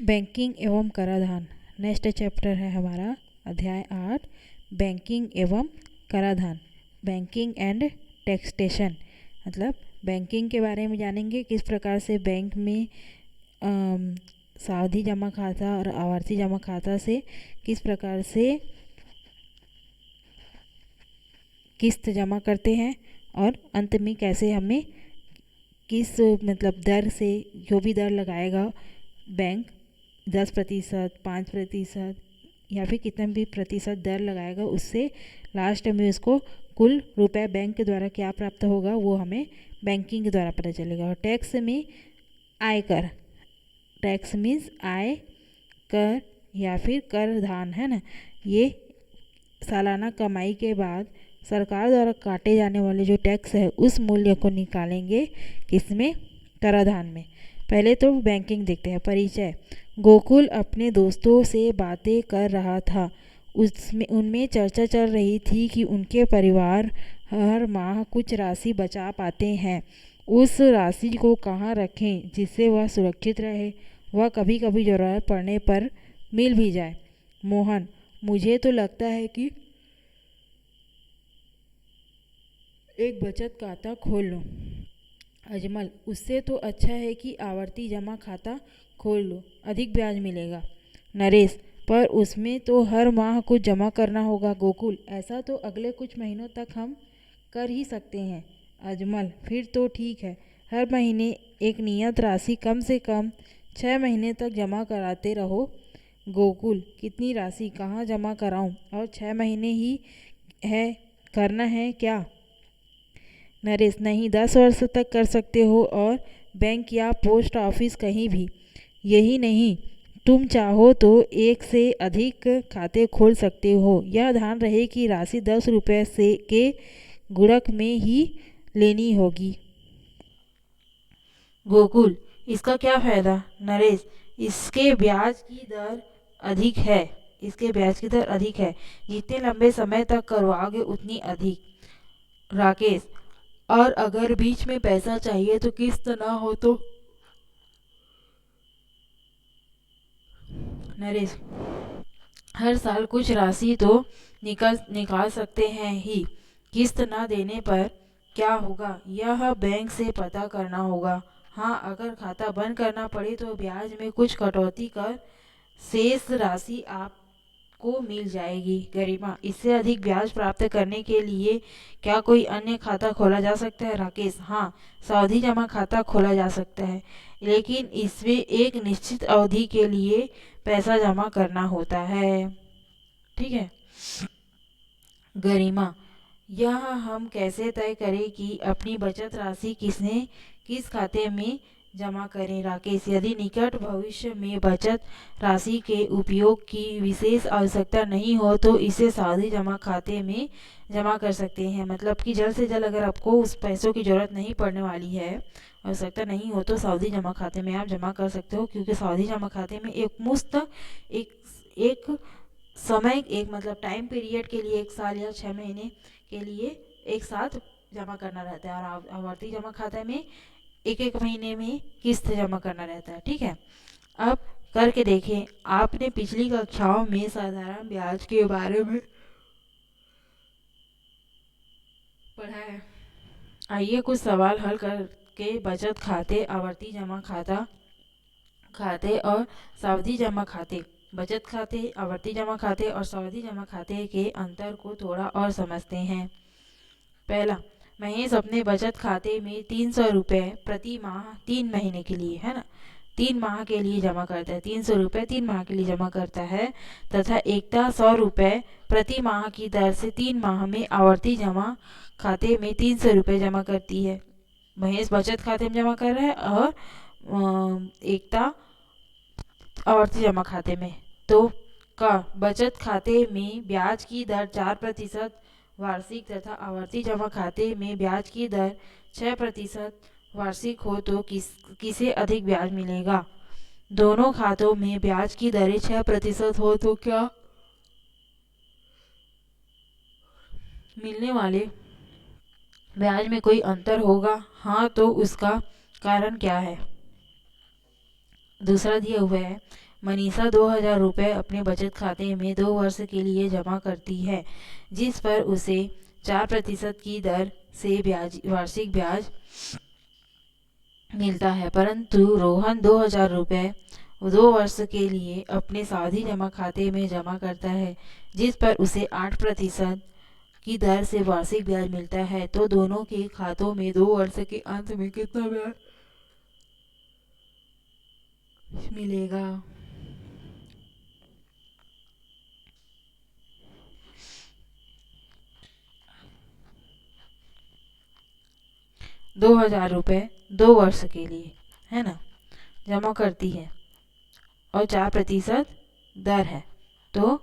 Banking एवं कराधान next chapter है हमारा अध्याय 8 बैंकिंग एवं कराधान। बैंकिंग एंड टैक्सेशन मतलब बैंकिंग के बारे में जानेंगे, किस प्रकार से बैंक में सावधि जमा खाता और आवर्ती जमा खाता से किस प्रकार से किस्त जमा करते हैं और अंत में कैसे हमें किस मतलब दर से जो भी दर लगाएगा बैंक 10%, 5% या फिर कितना भी प्रतिशत दर लगाएगा, उससे लास्ट में उसको कुल रुपए बैंक के द्वारा क्या प्राप्त होगा वो हमें बैंकिंग के द्वारा पता चलेगा। और टैक्स में आयकर, टैक्स मीन्स आय कर या फिर करधान है ना, ये सालाना कमाई के बाद सरकार द्वारा काटे जाने वाले जो टैक्स है उस मूल्य को निकालेंगे किसमें, कराधान में। पहले तो बैंकिंग देखते हैं। परिचय। गोकुल अपने दोस्तों से बातें कर रहा था। उनमें चर्चा चल रही थी कि उनके परिवार हर माह कुछ राशि बचा पाते हैं। उस राशि को कहाँ रखें जिससे वह सुरक्षित रहे, वह कभी कभी ज़रूरत पड़ने पर मिल भी जाए। मोहन। मुझे तो लगता है कि एक बचत खाता खोल लो। अजमल। उससे तो अच्छा है कि आवर्ती जमा खाता खोल लो, अधिक ब्याज मिलेगा। नरेश। पर उसमें तो हर माह कुछ जमा करना होगा। गोकुल। ऐसा तो अगले कुछ महीनों तक हम कर ही सकते हैं। अजमल। फिर तो ठीक है, हर महीने एक नियत राशि कम से कम 6 महीने तक जमा कराते रहो। गोकुल। कितनी राशि कहाँ जमा कराऊं और 6 महीने ही है करना है क्या? नरेश। नहीं, 10 वर्ष तक कर सकते हो और बैंक या पोस्ट ऑफिस कहीं भी। यही नहीं, तुम चाहो तो एक से अधिक खाते खोल सकते हो। यह ध्यान रहे कि राशि 10 रुपये से के गुणक में ही लेनी होगी। गोकुल। इसका क्या फायदा? नरेश। इसके ब्याज की दर अधिक है, इसके ब्याज की दर अधिक है, जितने लंबे समय तक करवाओगे उतनी अधिक। राकेश। और अगर बीच में पैसा चाहिए तो किस्त ना हो तो? नरेश। हर साल कुछ राशि तो निकाल सकते हैं ही। किस्त ना देने पर क्या होगा यह बैंक से पता करना होगा। हाँ, अगर खाता बंद करना पड़े तो ब्याज में कुछ कटौती कर शेष राशि आपको मिल जाएगी। गरिमा। इससे अधिक ब्याज प्राप्त करने के लिए क्या कोई अन्य खाता खोला जा सकता है? राकेश। हाँ, सावधि जमा खाता खोला जा सकता है, लेकिन इसमें एक निश्चित अवधि के लिए पैसा जमा करना होता है। ठीक है। गरिमा। यह हम कैसे तय करें कि अपनी बचत राशि किस खाते में जमा करें? राकेश। यदि निकट भविष्य में बचत राशि के उपयोग की विशेष आवश्यकता नहीं हो तो इसे सावधि जमा खाते में जमा कर सकते हैं। मतलब कि जल्द से जल्द अगर आपको उस पैसों की ज़रूरत नहीं पड़ने वाली है, आवश्यकता नहीं हो, तो सावधि जमा खाते में आप जमा कर सकते हो, क्योंकि सावधि जमा खाते में एक मुश्त एक समय, एक मतलब टाइम पीरियड के लिए 1 साल या 6 महीने के लिए एक साथ जमा करना रहता है, और आवर्ती जमा खाता में एक एक महीने में किस्त जमा करना रहता है। ठीक है। अब करके देखें। आपने पिछली कक्षाओं में साधारण ब्याज के बारे में पढ़ा है। आइए कुछ सवाल हल करके बचत खाते, आवर्ती जमा खाते और सावधि जमा खाते, बचत खाते, आवर्ती जमा खाते और सावधि जमा खाते के अंतर को थोड़ा और समझते हैं। पहला, महेश अपने बचत खाते में 300 रुपये प्रति माह 3 महीने के लिए, है ना, 3 माह के लिए जमा करता है। 300 रुपये 3 माह के लिए जमा करता है तथा एकता 100 रुपये प्रति माह की दर से 3 माह में आवर्ती जमा खाते में 300 रुपये जमा करती है। महेश बचत खाते में जमा कर रहा है और एकता आवर्ती जमा खाते में। तो का बचत खाते में ब्याज की दर 4% वार्षिक तथा आवर्ती जमा खाते में ब्याज की दर 6% वार्षिक हो तो किसे अधिक ब्याज मिलेगा? दोनों खातों में ब्याज की दरें 6% हो तो क्या मिलने वाले ब्याज में कोई अंतर होगा? हाँ, तो उसका कारण क्या है? दूसरा दिया हुआ है, मनीषा 2,000 रुपये अपने बचत खाते में 2 वर्ष के लिए जमा करती है, जिस पर उसे 4% की दर से वार्षिक ब्याज मिलता है। परंतु रोहन 2,000 रुपये 2 वर्ष के लिए अपने सावधि जमा खाते में जमा करता है, जिस पर उसे 8% की दर से वार्षिक ब्याज मिलता है। तो दोनों के खातों में 2 वर्ष के अंत में कितना ब्याज मिलेगा? ₹2,000 2 वर्ष के लिए, है ना, जमा करती है और 4% दर है। तो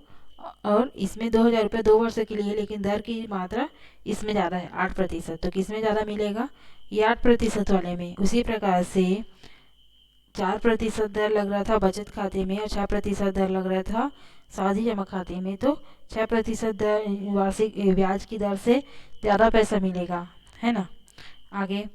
और इसमें 2,000 रुपये 2 वर्ष के लिए, लेकिन दर की मात्रा इसमें ज़्यादा है 8%। तो किसमें ज़्यादा मिलेगा? ये 8% वाले में। उसी प्रकार से 4% दर लग रहा था बचत खाते में और 6% दर लग रहा था सावधि जमा खाते में। तो 6% दर वार्षिक ब्याज की दर से ज़्यादा पैसा मिलेगा, है ना। आगे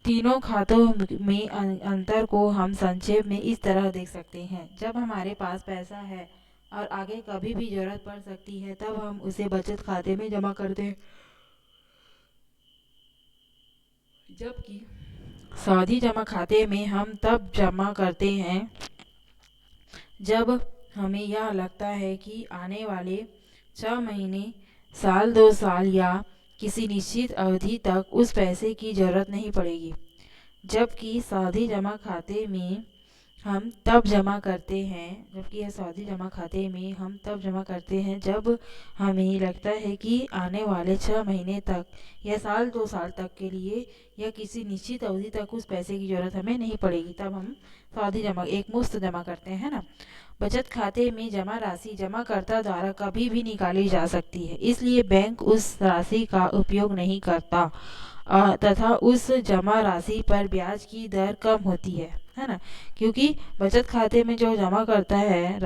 तीनों खातों में अंतर को हम संक्षेप में इस तरह देख सकते हैं। जब हमारे पास पैसा है और आगे कभी भी जरूरत पड़ सकती है, तब हम उसे बचत खाते में जमा करते हैं, जबकि सावधि जमा खाते में हम तब जमा करते हैं जब हमें यह लगता है कि आने वाले 6 महीने, साल, 2 साल या किसी निश्चित अवधि तक उस पैसे की जरूरत नहीं पड़ेगी। जबकि सावधि जमा खाते में हम तब जमा करते हैं जबकि यह सावधि जमा खाते में हम तब जमा करते हैं जब हमें लगता है कि आने वाले 6 महीने तक या साल, 2 साल तक के लिए या किसी निश्चित अवधि तक उस पैसे की जरूरत हमें नहीं पड़ेगी। तब हम सावधि जमा एक मुश्त जमा करते हैं ना। बचत खाते में जमा राशि जमाकर्ता द्वारा कभी भी निकाली जा सकती है, इसलिए बैंक उस राशि का उपयोग नहीं करता तथा उस जमा राशि पर ब्याज की दर कम होती है ना। क्योंकि बचत खाते में जो जमा करता है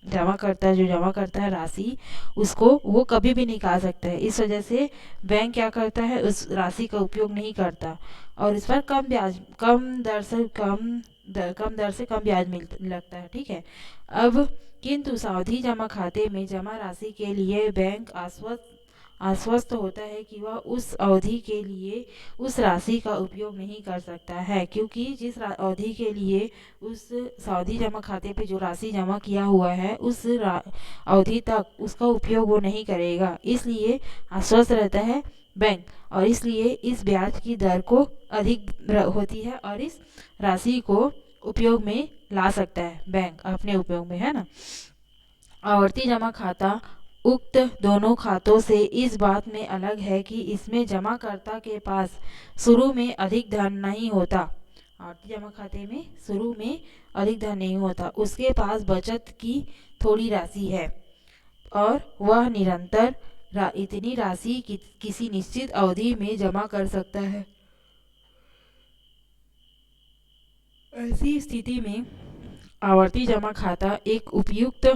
जो जमा करता है राशि, उसको वो कभी भी निकाल सकता है। इस वजह से बैंक क्या करता है, उस राशि का उपयोग नहीं करता और इस पर कम दर से कम ब्याज लगता है। ठीक है। अब किंतु सावधि जमा खाते में जमा राशि के लिए बैंक आश्वस्त होता है कि वह उस अवधि के लिए उस राशि का उपयोग नहीं कर सकता है, क्योंकि जिस अवधि के लिए उस सावधि जमा खाते पे जो राशि जमा किया हुआ है उस अवधि तक उसका उपयोग वो नहीं करेगा। इसलिए आश्वस्त रहता है बैंक और इसलिए इस ब्याज की दर को अधिक होती है और इस राशि को उपयोग में ला सकता है बैंक अपने उपयोग में, है ना। आवर्ती जमा खाता उक्त दोनों खातों से इस बात में अलग है कि इसमें जमाकर्ता के पास शुरू में अधिक धन नहीं होता। आवर्ती जमा खाते में शुरू में अधिक धन नहीं होता, उसके पास बचत की थोड़ी राशि है और वह निरंतर इतनी राशि किसी निश्चित अवधि में जमा कर सकता है। ऐसी स्थिति में आवर्ती जमा खाता एक उपयुक्त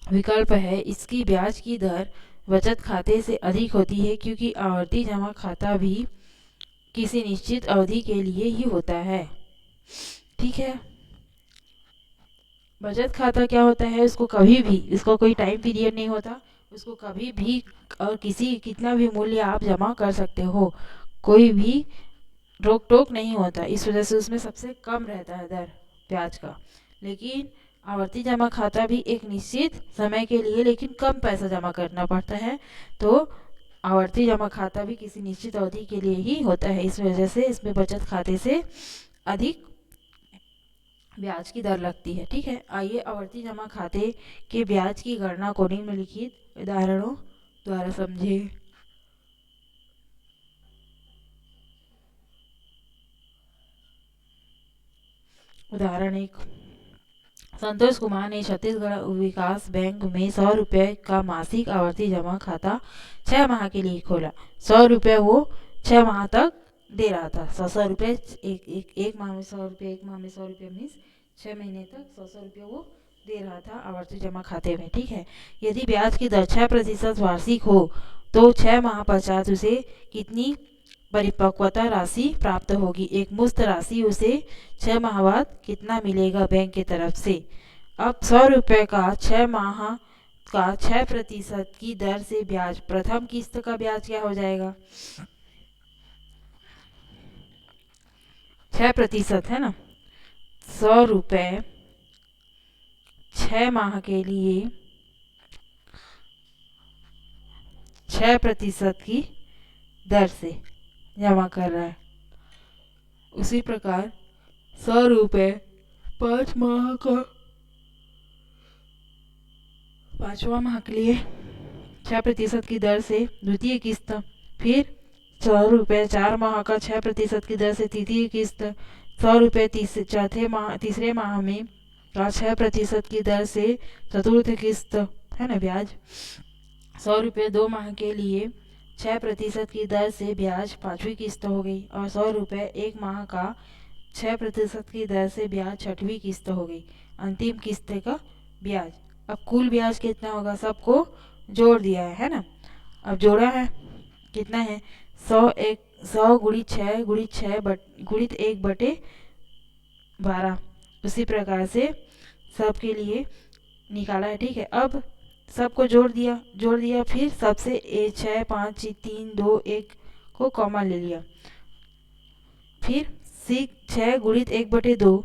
विकल्प है। इसकी ब्याज की दर बचत खाते से अधिक होती है, क्योंकि आवर्ती जमा खाता भी किसी निश्चित अवधि के लिए ही होता है। ठीक है। बचत खाता क्या होता है, उसको कभी भी, इसको कोई टाइम पीरियड नहीं होता, उसको कभी भी और कितना भी मूल्य आप जमा कर सकते हो, कोई भी रोक टोक नहीं होता। इस वजह से उसमें सबसे कम रहता है दर ब्याज का। लेकिन आवर्ती जमा खाता भी एक निश्चित समय के लिए लेकिन कम पैसा जमा करना पड़ता है। तो आवर्ती जमा खाता भी किसी निश्चित अवधि के लिए ही होता है। इस वजह से इसमें बचत खाते से अधिक ब्याज की दर लगती है। ठीक है। आइए आवर्ती जमा खाते के ब्याज की गणना को निम्नलिखित उदाहरणों द्वारा समझें। उदाहरण 1, संतोष कुमार ने छत्तीसगढ़ विकास बैंक में 100 रुपये का मासिक आवर्ती जमा खाता 6 माह के लिए खोला। 100 रुपये वो 6 माह तक दे रहा था। 100 रुपये एक माह में 100 रुपये, एक माह में 100 रुपये मीन्स 6 महीने तक 100 रुपये वो दे रहा था आवर्ती जमा खाते में। ठीक है। यदि ब्याज की दर 6% वार्षिक हो तो 6 माह पश्चात उसे कितनी परिपक्वता राशि प्राप्त होगी। एक मुश्त राशि उसे 6 माह बाद कितना मिलेगा बैंक की तरफ से। अब 100 रुपये का 6 माह का 6% की दर से ब्याज, प्रथम किस्त का ब्याज क्या हो जाएगा, 6% है ना। 100 रुपये 6 माह के लिए 6% की दर से जमा कर रहा है। उसी प्रकार 100 रुपये 5 माह का, 5वां माह के लिए 6% की दर से द्वितीय किस्त, फिर 100 रुपये 4 माह का 6% की दर से तृतीय किस्त, 100 रुपये तीसरे माह में का 6% की दर से चतुर्थ किस्त, है ना ब्याज। 100 रुपये 2 माह के लिए 6% की दर से ब्याज, 5वीं किस्त हो गई। और 100 रुपये 1 माह का 6% की दर से ब्याज, 6वीं किस्त हो गई। अंतिम किस्त का ब्याज। अब कुल ब्याज कितना होगा, सबको जोड़ दिया है ना। अब जोड़ा है, कितना है, 100 गुणित 6 गुणित 6 गुणित 1/12। उसी प्रकार से सबके लिए निकाला है, ठीक है। अब सबको जोड़ दिया, फिर सबसे 6 5 3 2 1 को कॉमन ले लिया। फिर 6 गुणित 1/2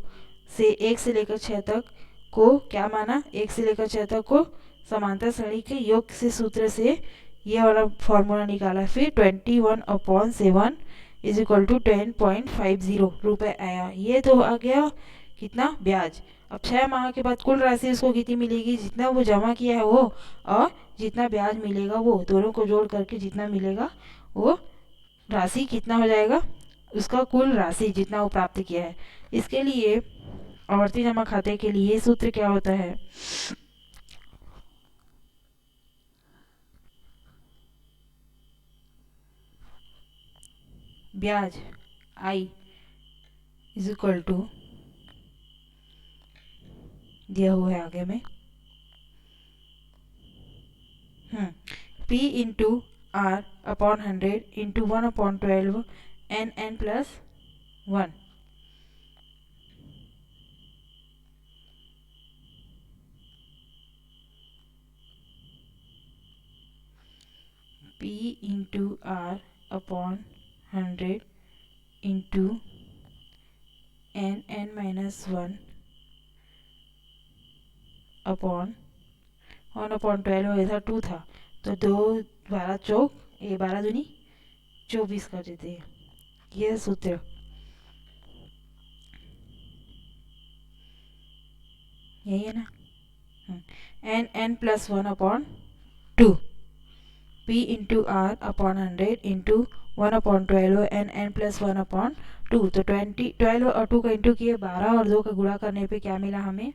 से 1 से लेकर 6 तक को क्या माना, 1 से लेकर 6 तक को समांतर श्रेणी के योग से सूत्र से ये वाला फॉर्मूला निकाला। फिर 21/7 इज इक्वल टू 10.50 रुपये आया। ये तो आ गया कितना, ब्याज। अब 6 माह के बाद कुल राशि उसको कितनी मिलेगी, जितना वो जमा किया है वो, और जितना ब्याज मिलेगा वो, दोनों को जोड़ करके जितना मिलेगा वो राशि कितना हो जाएगा, उसका कुल राशि जितना वो प्राप्त किया है। इसके लिए आवर्ती जमा खाते के लिए सूत्र क्या होता है, ब्याज आई इज इक्वल टू, दिया हुआ है आगे में, P into R upon 100 into 1/12 n plus 1। P into R upon 100 into n minus 1 upon 1/12, इधर 2 था तो 2 12 चौक, ये 12 दूनी 24 कर देते हैं। ये सूत्र, यही है ना। n plus 1 upon 2, P into R upon 100 into 1/12 n plus 1 upon 2। तो 12 और 2 का इंटू किए, 12 और 2 का गुणा करने पे क्या मिला हमें,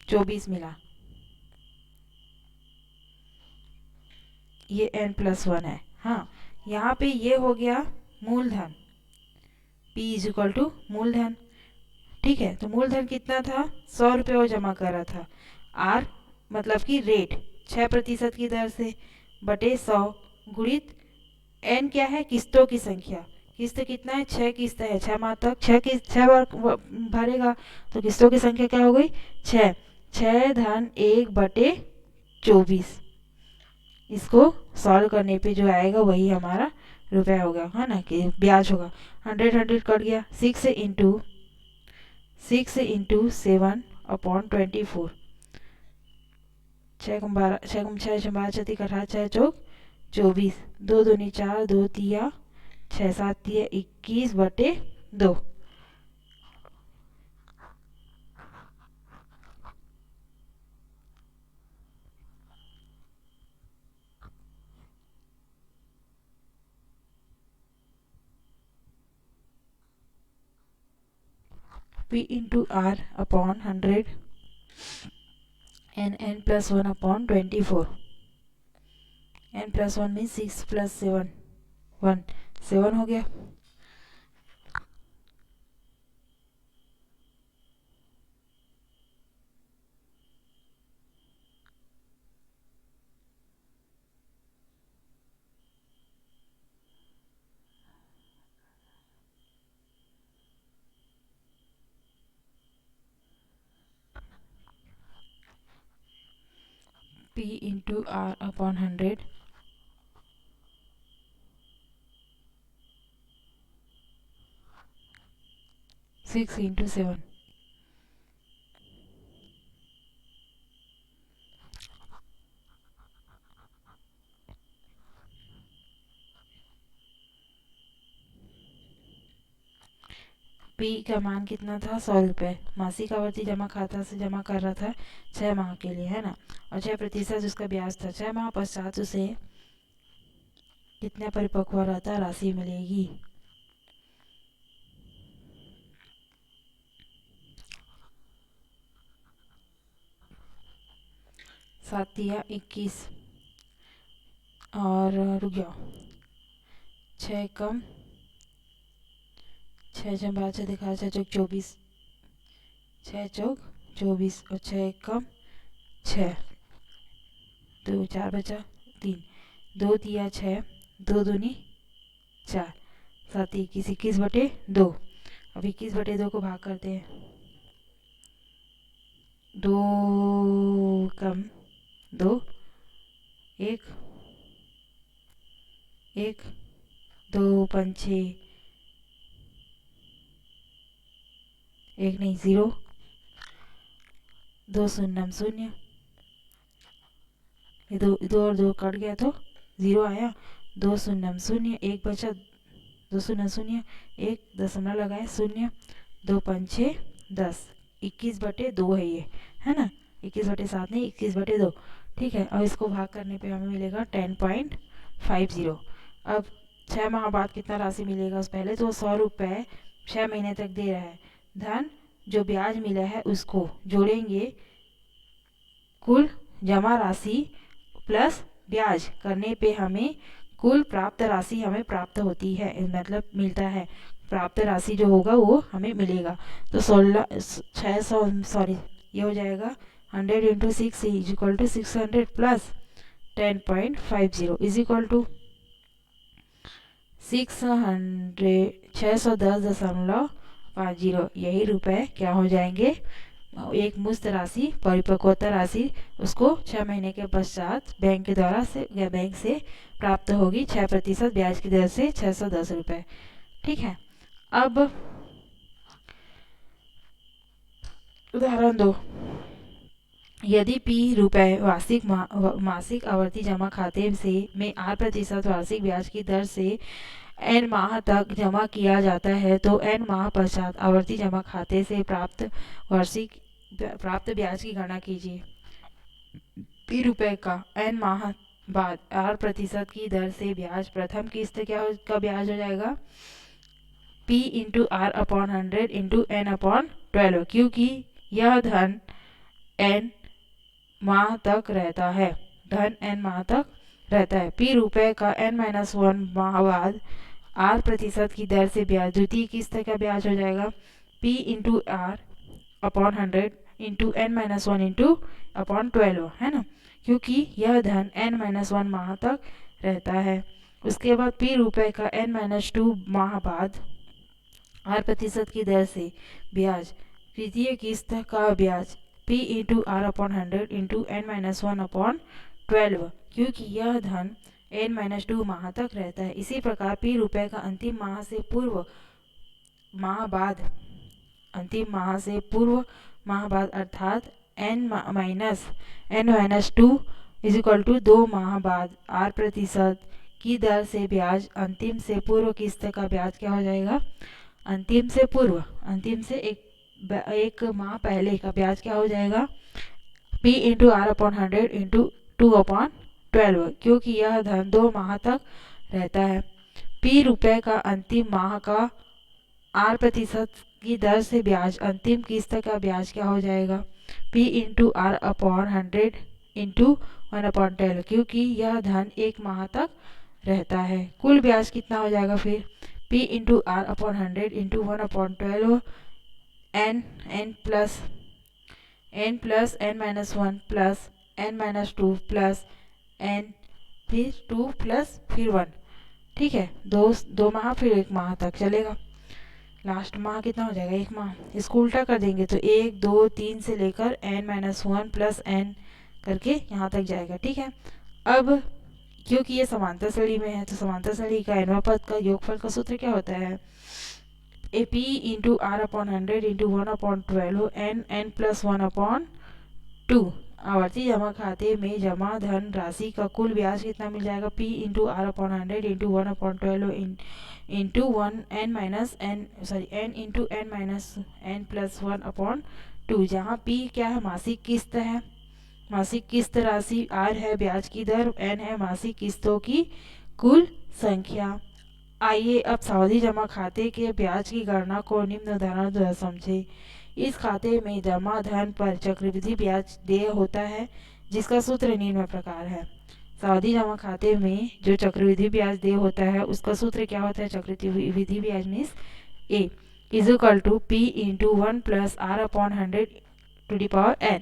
24 मिला। ये n प्लस 1 है। हाँ, यहाँ पे ये हो गया मूलधन, P इज इक्वल टू मूलधन, ठीक है। तो मूलधन कितना था, 100 रुपये वो जमा कर रहा था। R मतलब कि रेट 6% की दर से बटे 100 गुणित n क्या है, किस्तों की संख्या। किस्त कितना है, 6 किस्त है, 6 माह तक 6 बार भरेगा, तो किस्तों की संख्या क्या हो गई, 6। 6 धन 1/24। इसको सॉल्व करने पे जो आएगा वही हमारा रुपया होगा, है ना, कि ब्याज होगा। 100 कट गया, 6 इंटू 7/24। 6 12 6 12 छती कटा 6 चौक 24, 2 दूनी 4, 2 तिया 6 7 तिया 21/2। P into R upon 100 n plus 1 upon 24। n plus 1 mean 6 plus 7 1 7 हो गया। P into R upon 100 6 into 7 P का मान कितना था 100 रुपये। मासिक आवर्ती जमा खाता से जमा कर रहा था 6 माह के लिए, है ना, और 6% उसका ब्याज था। 6 माह पश्चात उसे कितना परिपक्व रहता राशि मिलेगी। 7 या 21 और रुक जाओ, 6 कम 6 जब 5 दिखा 6 चौक 24, 6 चौक 24 और 6 कम 6, 2 4 बचा 3, 2 तिया 6, 2 दूनी 4, 7 21 21/2। अब 21/2 को भाग करते हैं, 2 कम 2 1 1 2 5 6 1 नहीं 0, 2 शून्य 0, ये 2 और 2 कट गया तो 0 आया, 2 शून्य 0 1 बचा, 2 शून्य 0 1 दशमलव लगाए 0, 2 5 6 10, 21/2 है ये, है ना, 21/7 नहीं 21/2, ठीक है। और इसको भाग करने पे हमें मिलेगा 10.50। अब 6 माह बाद कितना राशि मिलेगा, उस पहले तो 100 रुपये 6 महीने तक दे रहा है, धन जो ब्याज मिला है उसको जोड़ेंगे, कुल जमा राशि प्लस ब्याज करने पे हमें कुल प्राप्त राशि हमें प्राप्त होती है, मतलब मिलता है, प्राप्त राशि जो होगा वो हमें मिलेगा। तो 600 सॉरी ये हो जाएगा 100 into 6 is equal to 600 plus 10.50 is equal to 610.50। यही रुपए क्या हो जाएंगे, एक मुश्त राशि परिपक्वता राशि उसको 6 महीने के पश्चात बैंक के द्वारा से या बैंक से प्राप्त होगी 6% ब्याज की दर से 610 रुपये, ठीक है। अब उदाहरण 2, यदि P रुपये मासिक आवर्ती जमा खाते से में 8% वार्षिक ब्याज की दर से n माह तक जमा किया जाता है, तो n माह पश्चात आवर्ती जमा खाते से प्राप्त ब्याज की गणना कीजिए। P रुपये का n माह बाद 8% की दर से ब्याज, प्रथम किस्त का ब्याज हो जाएगा P into R upon 100 into n upon 12, क्योंकि यह धन n माह तक रहता है, धन n माह तक रहता है। P रुपये का n-1 माह बाद 8% की दर से ब्याज, द्वितीय किस्त का ब्याज हो जाएगा P into R upon 100 into n-1 into upon 12, है ना, क्योंकि यह धन n-1 माह तक रहता है। उसके बाद P रुपये का n-2 माह बाद 8% की दर से ब्याज, तृतीय किस्त का ब्याज P into R upon 100 into n-1 upon 12, क्योंकि यह धन n-2 माह तक रहता है। इसी प्रकार P रुपये का अंतिम माह से पूर्व माह बाद अर्थात n-2 इज इक्वल टू 2 माह बाद 8% की दर से ब्याज, अंतिम से पूर्व किस्त का ब्याज क्या हो जाएगा, अंतिम से एक माह पहले का ब्याज क्या हो जाएगा P into R upon 100 into 2 upon 12, क्योंकि यह धन 2 माह तक रहता है। P रुपये का अंतिम माह का 8% की दर से ब्याज, अंतिम किस्त का ब्याज क्या हो जाएगा P into R upon 100 into 1 upon 12, क्योंकि यह धन 1 माह तक रहता है। कुल ब्याज कितना हो जाएगा फिर P into R upon 100 into 1 upon 12 n plus n-1 plus n-2 plus n फिर 2 प्लस फिर 1, ठीक है, 2 माह फिर 1 माह तक चलेगा। लास्ट माह कितना हो जाएगा 1 माह, इसको उल्टा कर देंगे तो 1 2 3 से लेकर n-1 प्लस n करके यहाँ तक जाएगा। ठीक है, अब क्योंकि ये समांतर श्रेणी में है तो समांतर श्रेणी का nवां पद का योगफल का सूत्र क्या होता है, A P into R upon 100 into 1/12 n plus 1/2। आवर्ती जमा खाते में जमा धन राशि का कुल ब्याज कितना मिल जाएगा, p into R upon 100 into 1/12 into n into n minus n plus 1/2, जहाँ p क्या है, मासिक किस्त है, मासिक किस्त राशि, r है ब्याज की दर, n है मासिक किस्तों की कुल संख्या। आइए अब सावधि जमा खाते के ब्याज की गणना को निम्न उदाहरण द्वारा समझें। इस खाते में जमा धन पर चक्रवृद्धि ब्याज देय होता है जिसका सूत्र निम्न प्रकार है। सावधि जमा खाते में जो चक्रवृद्धि ब्याज देय होता है उसका सूत्र क्या होता है, चक्रवृद्धि ब्याज means A is equal to P into 1 plus R upon 100 to the power n,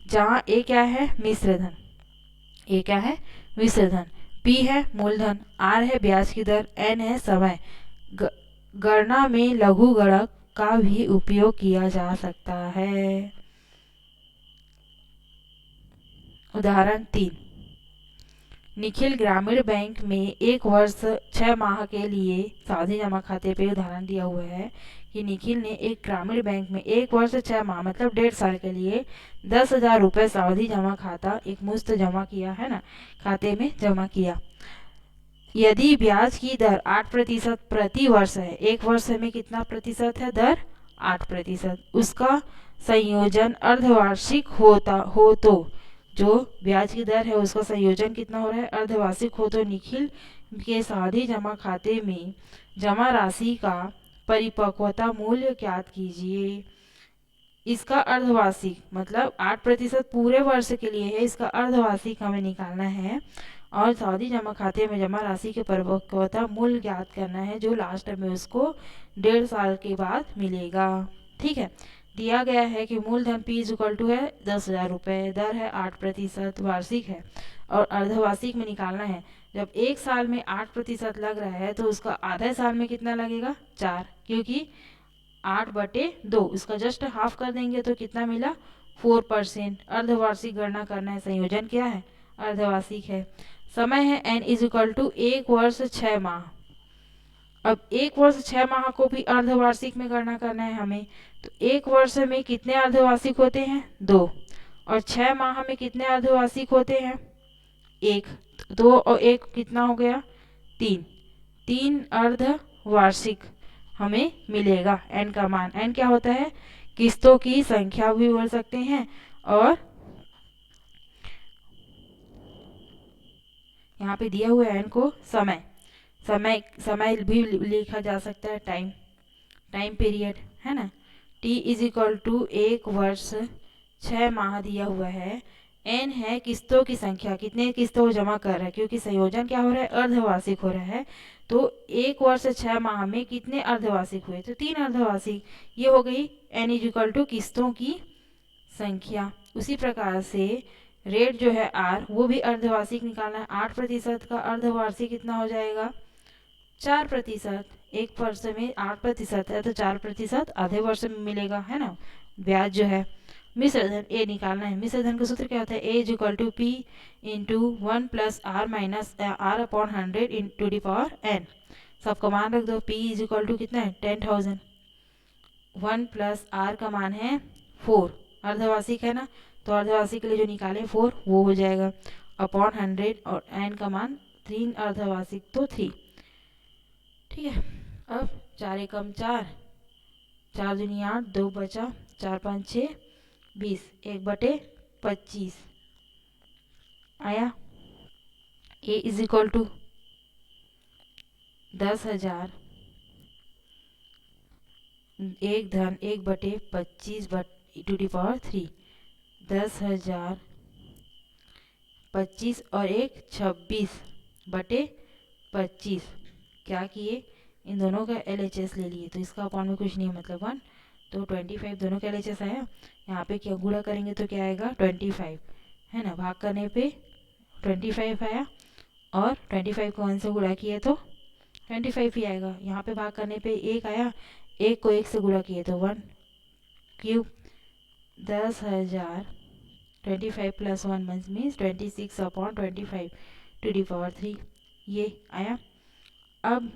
जहाँ ए क्या है, मिश्र धन, ए क्या है, मिश्र धन, P है मूलधन, R है ब्याज की दर, N है समय। गणना में लघु गणक का भी उपयोग किया जा सकता है। उदाहरण 3, निखिल ग्रामीण बैंक में 1 वर्ष 6 माह के लिए सावधि जमा खाते पे उदाहरण दिया हुआ है कि निखिल ने एक ग्रामीण बैंक में 1 वर्ष 6 माह मतलब 1.5 साल के लिए 10,000 रुपये सावधि जमा खाता एक मुश्त जमा किया है ना, खाते में जमा किया। यदि ब्याज की दर 8% प्रति वर्ष है, 1 वर्ष में कितना प्रतिशत है, दर 8%, उसका संयोजन अर्धवार्षिक हो तो जो ब्याज की दर है उसका संयोजन कितना हो रहा है, अर्धवार्षिक हो तो निखिल के सावधि जमा खाते में जमा राशि का परिपक्वता मूल्य ज्ञात कीजिए। इसका अर्धवार्षिक मतलब 8% पूरे वर्ष के लिए है, इसका अर्धवार्षिक हमें निकालना है और सावधि जमा खाते में जमा राशि के परिपक्वता मूल्य ज्ञात करना है जो लास्ट में उसको 1.5 साल के बाद मिलेगा। ठीक है, दिया गया है कि मूलधन P इज इक्वल टू है 10,000 रुपये, दर है 8%, वार्षिक है और अर्धवार्षिक में निकालना है। जब 1 साल में 8% लग रहा है तो उसका आधे साल में कितना लगेगा, 4, क्योंकि 8/2, इसका जस्ट हाफ कर देंगे तो कितना मिला, 4%। अर्धवार्षिक गणना करना है, संयोजन क्या है, अर्धवार्षिक है। समय है n इज इक्वल टू 1 वर्ष 6 माह। अब 1 वर्ष 6 माह को भी अर्धवार्षिक में गणना करना है हमें, तो 1 वर्ष में कितने अर्धवार्षिक होते हैं, 2, और 6 माह में कितने अर्धवार्षिक होते हैं, 1, 2 और 1 कितना हो गया, 3 अर्धवार्षिक हमें मिलेगा। n का मान, n क्या होता है, किस्तों की संख्या भी बोल सकते हैं और यहाँ पे दिया हुआ है n को समय भी लिखा जा सकता है, टाइम पीरियड है ना। t इज इक्वल टू 1 वर्ष 6 माह दिया हुआ है, n है किस्तों की संख्या, कितने किस्तों जमा कर रहा है, क्योंकि संयोजन क्या हो रहा है, अर्धवार्षिक हो रहा है, तो 1 वर्ष 6 माह में कितने अर्धवार्षिक हुए, तो 3 अर्धवार्षिक। ये हो गई n इज इक्वल टू किस्तों की संख्या। उसी प्रकार से रेट जो है r वो भी अर्धवार्षिक निकालना है, 8% का अर्धवार्षिक कितना हो जाएगा, 4%। 1 वर्ष में 8% है तो 4% आधे वर्ष में मिलेगा, है ना, ब्याज जो है। मिश्र धन ए निकालना है, मिश्र धन का सूत्र क्या होता है, A is equal to P into 1 plus R minus R upon 100 into the power n। सबका मान रख दो, p इज इक्वल टू कितना है, 10,000, 1 प्लस आर का मान है 4, अर्धवार्षिक है ना, तो अर्धवार्षिक के लिए जो निकाले 4 वो हो जाएगा अपॉन 100 और n का मान 3 अर्धवार्षिक तो 3। ठीक है, अब 4 एकम 4, 4 दूनी 8, 2 बचा, 4 5 6 20, 1/25 आया। ए इज इक्वल टू 10,000 एक धन 1/25 टू दी पावर 3, 10,000 25 और 1 26/25। क्या किए, इन दोनों का LHS ले लिए, तो इसका अपॉन में कुछ नहीं मतलब 1, तो 25 दोनों का LHS आया। यहाँ पे क्या गुणा करेंगे तो क्या आएगा, 25 है ना, भाग करने पे 25 आया और 25 को 1 से गुणा किए तो 25 ही आएगा। यहाँ पे भाग करने पे 1 आया, 1 को 1 से गुणा किए तो 1 cube. 10,000 25 + 1 means 26/25 to the power 3। ये आया। अब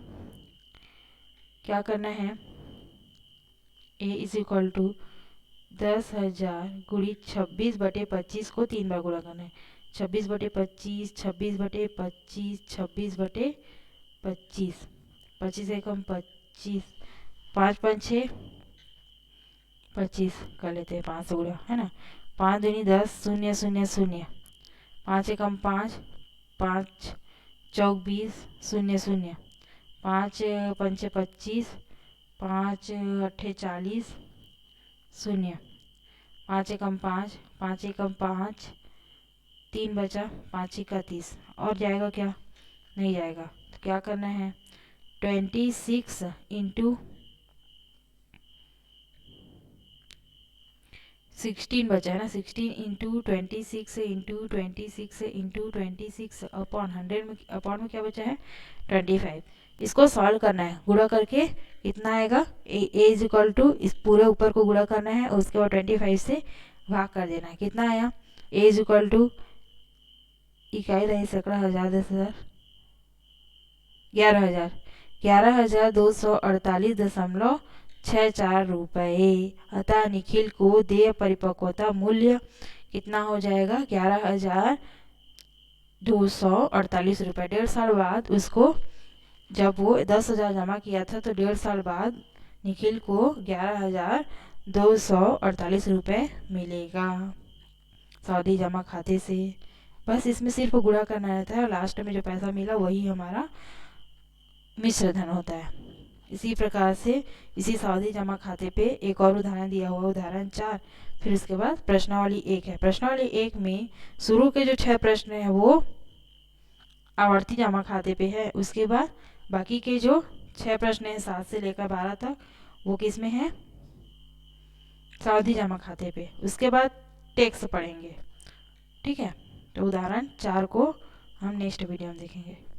क्या करना है, a इज इक्वल टू 10,000 गुणित 26/25 को 3 बार गुणा करना है। 26/25, 26/25, 26/25, 25 एकम 25, 5 5 6 25 कर लेते हैं, 5 से गुणा, है ना। 5 दूनी 10, 0 0 0, 5 एकम 5, 5 चौक 20, 0 0, 5 पंचे 25, 5 अट्ठे 40, 0, 5 एकम 5, 5 एकम 5, 3 बचा, 5 का 30। और जाएगा क्या? नहीं जाएगा। तो क्या करना है, 26 इंटू 16 बचा है ना, 16 इंटू 26 इंटू 26 इंटू 26 अपॉन 100 में, अपॉन में क्या बचा है 25। इसको सॉल्व करना है, गुणा करके कितना आएगा, ए इज इक्वल टू इस पूरे ऊपर को गुणा करना है और उसके बाद 25 से भाग कर देना है। कितना आया, ए इज इक्वल टू इकाई रही सैकड़ा, हजार, 10,000, 11,000, 11,248.64 रुपये। अतः निखिल को देय परिपक्वता मूल्य कितना हो जाएगा, 11,248 रुपये। 1.5 साल बाद उसको, जब वो 10,000 जमा किया था तो 1.5 साल बाद निखिल को 11,248 रुपये मिलेगा सावधि जमा खाते से। बस इसमें सिर्फ गुणा करना रहता है और लास्ट में जो पैसा मिला वही हमारा मिश्र धन होता है। इसी प्रकार से इसी सावधि जमा खाते पे एक और उदाहरण दिया हुआ, उदाहरण 4। फिर उसके बाद प्रश्नावली 1 है। प्रश्नावली 1 में शुरू के जो 6 प्रश्न है वो आवर्ती जमा खाते पे है। उसके बाद बाकी के जो 6 प्रश्न है 7 से लेकर 12 तक वो किस में है, सावधि जमा खाते पे। उसके बाद टैक्स पढ़ेंगे। ठीक है, तो उदाहरण 4 को हम नेक्स्ट वीडियो में देखेंगे।